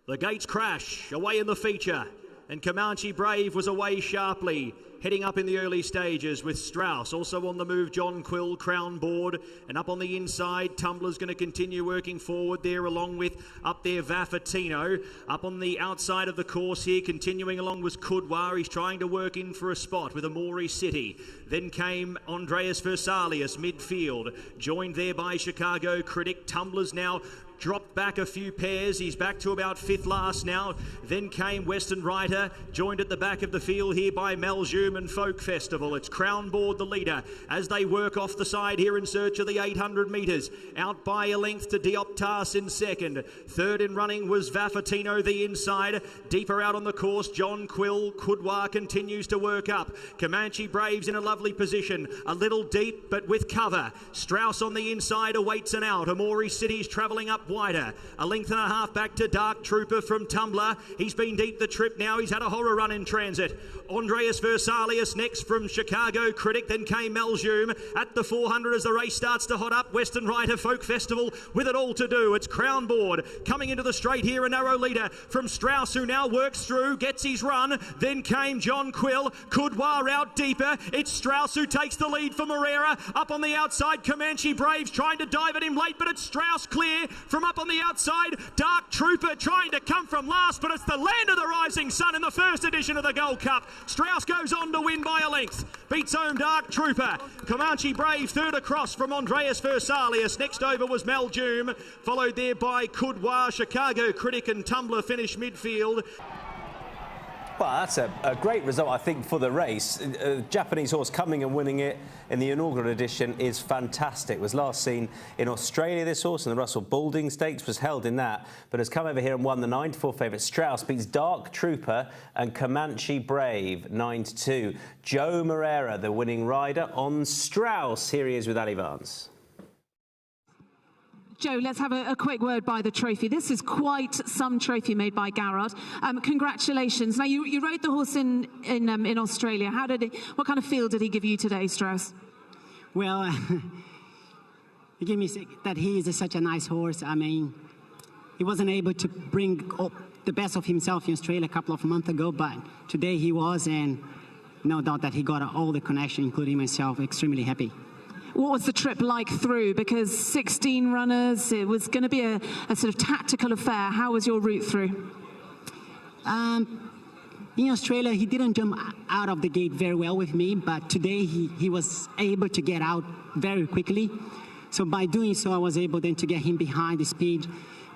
The gates crash, away in the feature, and Comanche Brave was away sharply, heading up in the early stages with Strauss. Also on the move, John Quill, Crown Board, and up on the inside, Tumbler's going to continue working forward there, along with up there Vaffatino. Up on the outside of the course here, continuing along was Kudwa. He's trying to work in for a spot with Amori City. Then came Andreas Versalius, midfield, joined there by Chicago Critic. Tumbler's now dropped back a few pairs. He's back to about fifth last now. Then came Western Rider, joined at the back of the field here by Maljoum and Folk Festival. It's Crown Board the leader as they work off the side here in search of the 800 metres. Out by a length to Dioptas in second. Third in running was Vaffatino the inside. Deeper out on the course, John Quill. Kudwa continues to work up. Comanche Braves in a lovely position. A little deep but with cover. Strauss on the inside awaits an out. Amori City's travelling up wider. A length and a half back to Dark Trooper from Tumbler. He's been deep the trip now. He's had a horror run in transit. Andreas Versalius next from Chicago Critic. Then came Maljoum at the 400 as the race starts to hot up. Western Rider, Folk Festival with it all to do. It's Crown Board coming into the straight here. A narrow leader from Strauss, who now works through, gets his run. Then came John Quill. Kudwa out deeper. It's Strauss who takes the lead for Moreira. Up on the outside, Comanche Braves trying to dive at him late, but it's Strauss clear from up on the outside. Dark Trooper trying to come from last, but it's the land of the rising sun in the first edition of the Gold Cup. Strauss goes on to win by a length. Beats home Dark Trooper. Comanche Brave third across from Andreas Versalius. Next over was Maljoum, followed there by Kudwa. Chicago Critic and Tumbler finish midfield. Well, that's a great result, I think, for the race. A Japanese horse coming and winning it in the inaugural edition is fantastic. Was last seen in Australia, this horse, and the Russell Balding Stakes was held in that, but has come over here and won the 9-4 favourite. Strauss beats Dark Trooper and Comanche Brave 9-2. Joao Moreira, the winning rider on Strauss. Here he is with Ali Vance. Joe, let's have a quick word by the trophy. This is quite some trophy made by Garrard. Congratulations. Now, you rode the horse in Australia. What kind of feel did he give you today, Strauss? Well, he gave me that he is such a nice horse. I mean, he wasn't able to bring up the best of himself in Australia a couple of months ago, but today he was, and no doubt that he got all the connection, including myself. Extremely happy. What was the trip like through? Because 16 runners, it was going to be a sort of tactical affair. How was your route through? In Australia, he didn't jump out of the gate very well with me, but today he was able to get out very quickly. So by doing so, I was able then to get him behind the speed.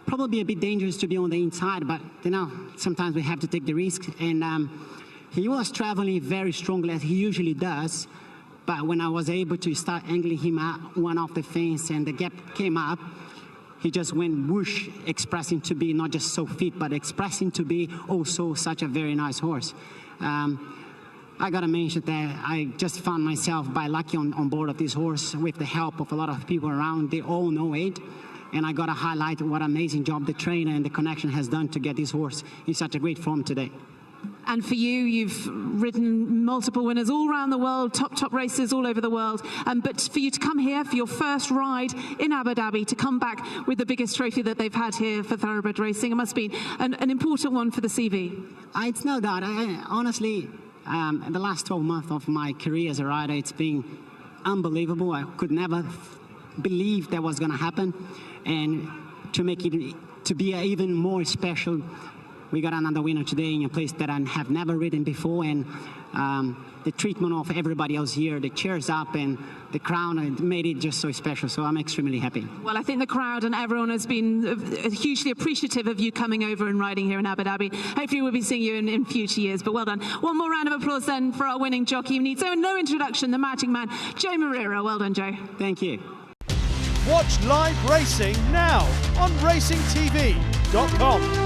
Probably a bit dangerous to be on the inside, but you know, sometimes we have to take the risk. And he was traveling very strongly, as he usually does. But when I was able to start angling him out, one off the fence, and the gap came up, he just went whoosh, expressing to be not just so fit, but expressing to be also such a very nice horse. I got to mention that I just found myself by lucky on board of this horse with the help of a lot of people around. They all know it. And I got to highlight what an amazing job the trainer and the connection has done to get this horse in such a great form today. And for you, you've ridden multiple winners all around the world, top races all over the world. But for you to come here for your first ride in Abu Dhabi, to come back with the biggest trophy that they've had here for thoroughbred racing, it must be an important one for the CV. It's no doubt. Honestly, the last 12 months of my career as a rider, it's been unbelievable. I could never believe that was going to happen. And to make it to be even more special, we got another winner today in a place that I have never ridden before, and the treatment of everybody else here, the cheers up and the crowd made it just so special, so I'm extremely happy. Well, I think the crowd and everyone has been hugely appreciative of you coming over and riding here in Abu Dhabi. Hopefully we'll be seeing you in future years, but well done. One more round of applause then for our winning jockey. Needs no introduction, the magic man, Joao Moreira. Well done, Joe. Thank you. Watch live racing now on racingtv.com.